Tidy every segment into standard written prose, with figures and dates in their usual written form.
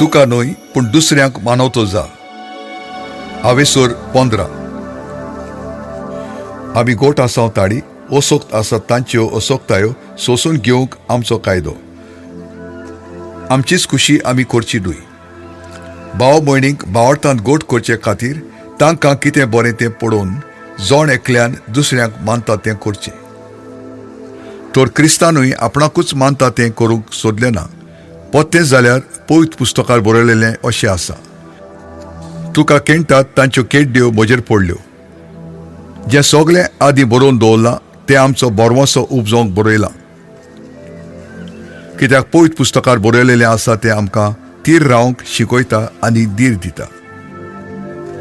तुका न्हय पूण दुसऱ्यांक मानवतो जा. आवेसोर 15. आमी गोट आसांव ताळी ओसोक्त आसात तांच्यो ओसोकतायो सोसून घेवंक आमचो कायदो. आमचीच खुशी आमी करची न्हय. भाव भयणींक भावार्थांत गोट करचे खातीर तांकां कितें बरें तें पळोवन जोण एकल्यान दुसऱ्यांक मानता तें करचें. तर क्रिस्तानूय आपणाकूच मानता तें करूंक सोदलें ना. पत्तें जाल्यार पवित्र पुस्तकार बरयलेलें अशें आसा, तुका केणटात तांच्यो केड्ड्यो म्हजेर पडल्यो. जें सगळें आदीं बरोवन दवरलां तें आमचो बोरवोसो उपजोवंक बरयलां. कित्याक पवित्र पुस्तकार बरयलेलें आसा तें आमकां तीर रावंक शिकयता आनी धीर दिता.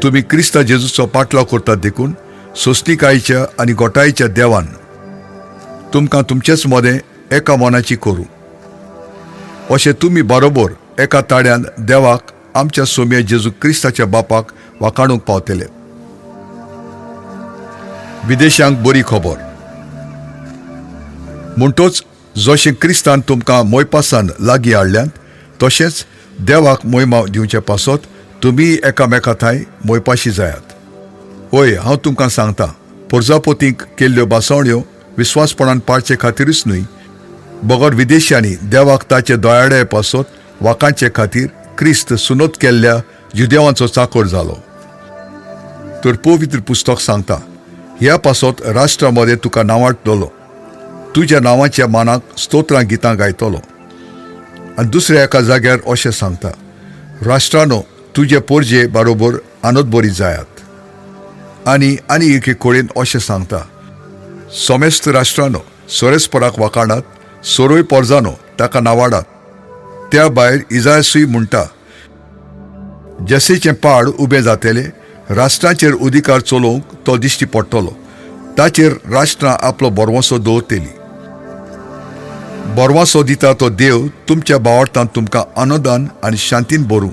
तुमी क्रिस्ता जेजूचो पाटलाव करतात देखून सोंसणीकायेच्या आनी गोठायेच्या देवान तुमकां तुमचेच मोदें एका मनाची करूं. अशें तुमी बरोबर एका ताड्यान देवाक आमच्या सोम्या जेजू क्रिस्ताच्या बापाक वाखाणूंक पावतले. विदेशांक बरी खबर. म्हणटोच जशें क्रिस्तान तुमकां मोयपासान लागीं हाडल्यात तशेंच देवाक मोहिमा दिवचे पासत तुमी एकामेका थंय मोयपाशी जायात. होय, हांव तुमकां सांगता, पोरजापोतींक केल्ल्यो बासावण्यो विस्वासपणान पाळचे खातीरूच न्हय, बगर विदेशांनी देवाक ताचे दोयाडे पासत वाकांचे खातीर क्रिस्त सुनोत केल्ल्या जुदेवांचो चाकर जालो. तर पवित्र पुस्तक सांगता, ह्या पासत राष्ट्रामध्ये तुका नांवांतलो, तुज्या नांवाच्या मानाक स्तोत्रां गितां गायतलो. आनी दुसऱ्या एका जाग्यार अशें सांगता, राष्ट्रानो तुजे पोरजे बरोबर आनंद बरी जायात. आनी एके कडेन अशें सांगता, सोमेस्त राष्ट्रानो सोरेस्पराक वाखाणात, सोरोय पोरजानो ताका नावाडात. त्या भायर इजायसूय म्हणटा, जसेचें पाड उबें जातलें राष्ट्रांचेर अधिकार चलोवंक तो दिश्टी पडटलो. ताचेर राष्ट्रां आपलो बोरवोसो दवरतली. बोरवोसो दिता तो देव तुमच्या भावार्थांत तुमकां आनंदान आनी शांतीन भरूं.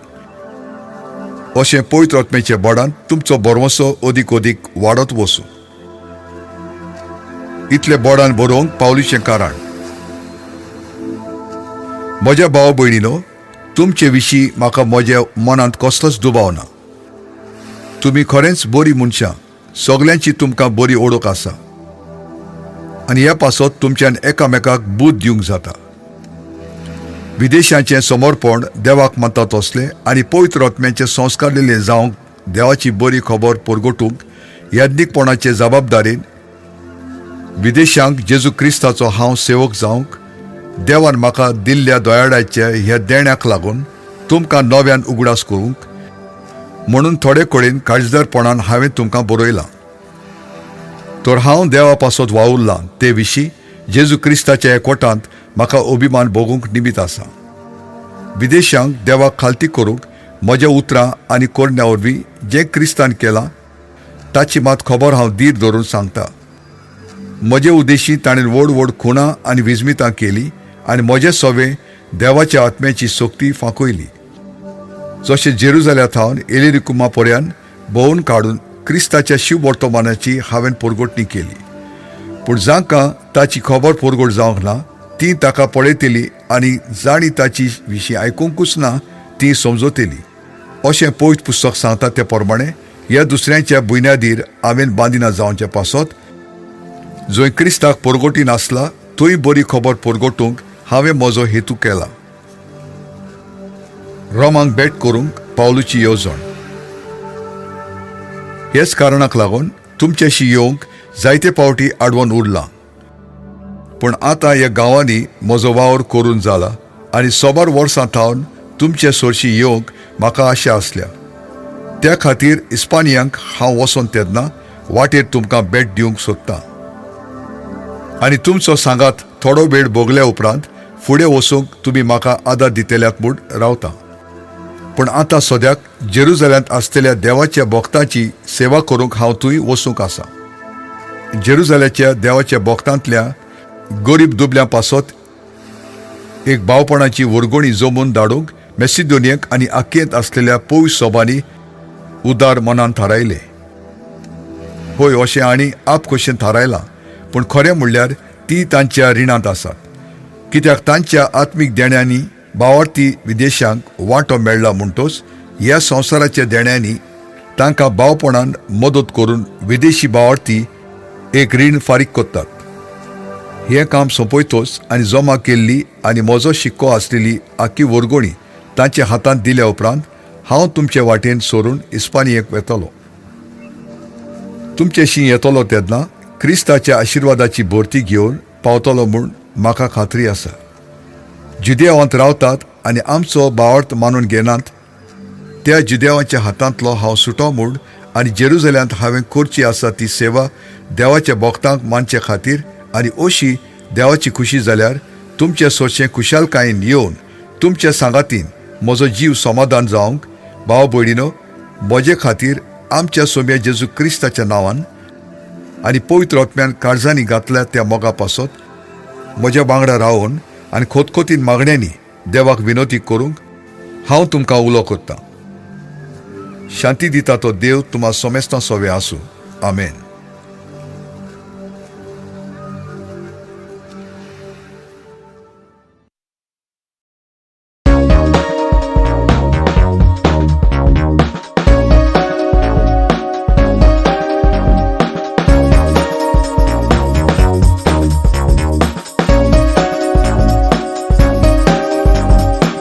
अशें पवित्र आत्म्याचे बळान तुमचो बोरवोसो अदीक वाडत वचूं. इतले बोडान बरोवंक पावलीचें कारण. म्हज्या भाव भयणीनो, तुमचे विशीं म्हाका म्हज्या मनांत कसलोच दुबाव ना. तुमी खरेंच बरीं मनशां, सगल्यांची तुमकां बरी ओळख आसा. आनी ह्या पासत तुमच्यान एकामेकाक बूद दिवंक जाता. विदेशांचें समर्पण देवाक मानता तसलें आनी पवित्र आत्म्याचें संस्कारलेलें जावंक देवाची बरी खबर परगटूंक याज्ञीकपणाचे जबाबदारेन विदेशांक जेजू क्रिस्ताचो हांव सेवक जावंक देवान म्हाका दिल्ल्या दोयाडाच्या ह्या देण्याक लागून तुमकां नव्यान उगडास करूंक म्हणून थोडे कडेन काळजीदारपणान हांवें तुमकां बरयलां. तर हांव देवा पासत वावुरलां ते विशीं जेजू क्रिस्ताच्या एकवटांत म्हाका अभिमान भोगूंक निमीत आसा. विदेशांक देवाक खालती करूंक म्हज्या उतरां आनी कोरण्या वरवीं जें क्रिस्तान केलां ताची मात खबर हांव धीर धरून सांगता. म्हजे उद्देशी ताणें व्हड खुणां आनी विजमितां केलीं आनी म्हजे सवे देवाच्या आत्म्याची सोक्ती फांकयली. जशें जेरुजाल्यात हांव एलिरिकुमा पर्यान भोंवून काडून क्रिस्ताच्या शिव वर्तमानाची हांवें परगटणी केली. पूण जांकां ताची खबर परगट जावंक ना तीं ताका पळयतलीं आनी जाणी ताची विशीं आयकूंकूच ना तीं समजतलीं. अशें पवित्र पुस्तक सांगता ते प्रमाणे ह्या दुसऱ्यांच्या बुन्यादीर हांवें बांदिना जावचे पासत जंय क्रिस्ताक परगटी नासला थंय बरी खबर परगटूंक हांवें म्हजो हेतू केला. रोमांक भेट करूंक पावलूची येवजण. हेच कारणाक लागून तुमच्याशी येवंक जायते फावटी आडवोन उरलां. पूण आतां ह्या गांवांनी म्हजो वावर करून जाला आनी सोबार वर्सां थावन तुमचे सोरशी येवंक म्हाका आशा आसल्या. त्या खातीर इस्पानियांक हांव वचोन तेन्ना वाटेर तुमकां भेट दिवंक सोदतां. आनी तुमचो सांगात थोडो वेळ भोगल्या उपरांत फुडें वचूंक तुमी म्हाका आदार दितल्यात म्हूण रावता. पूण आतां सद्याक जेरुजाल्यांत आसतल्या देवाच्या भक्तांची सेवा करूंक हांव थंय वचूंक आसा. जेरुजाल्याच्या देवाच्या भक्तांतल्या गरीब दुबल्यां पासत एक भावपणाची वर्गणी जमून धाडूंक मेसिडोनियेक आनी आख्येंत आसलेल्या पवित्र सभांनी उदार मनान थारायले. होय, अशें आनी आप कशें थारायलां, पूण खरें म्हणल्यार ती तांच्या रिणांत आसात. कित्याक तांच्या आत्मीक देण्यांनी भावार्थी विदेशांक वांटो मेळ्ळा म्हणटोच ह्या संवसाराच्या देण्यांनी तांकां भावपणान मदत करून विदेशी भावार्थी एक रीण फारीक करतात. हें काम सोंपयतोच आनी जमा केल्ली आनी म्हजो शिक्को आसलेली आख्खी वर्गोणी तांच्या हातांत दिल्या उपरांत हांव तुमचे वाटेन सोडून इस्पानियेक वेतलो. तुमचेशी येतलो तेन्ना क्रिस्ताच्या आशिर्वादाची भरती घेवन पावतलो म्हूण म्हाका खात्री आसा. जुदेवांत रावतात आनी आमचो भावार्थ मानून घेनात त्या जुदेवांच्या हातांतलो हांव सुटो म्हूण आनी जेरुजल्यांत हांवें करची आसा ती सेवा देवाच्या भक्तांक मानचे खातीर आनी अशी देवाची खुशी जाल्यार तुमचें सोडचें खुशालकायेन येवन तुमच्या सांगातीन म्हजो जीव समाधान जावंक भाव भयणीनो, म्हजे खातीर आमच्या सोम्या जेजू क्रिस्ताच्या नांवान आनी पवित्र आत्म्यान काळजांनी घातल्या त्या मोगा पासत म्हज्या वांगडा रावन आनी खोतखोतीन मागण्यांनी देवाक विनोती करूंक हांव तुमकां उलो करतां. शांती दिता तो देव तुम्हा सोमेस्तां सोवे आसूं. आमेन.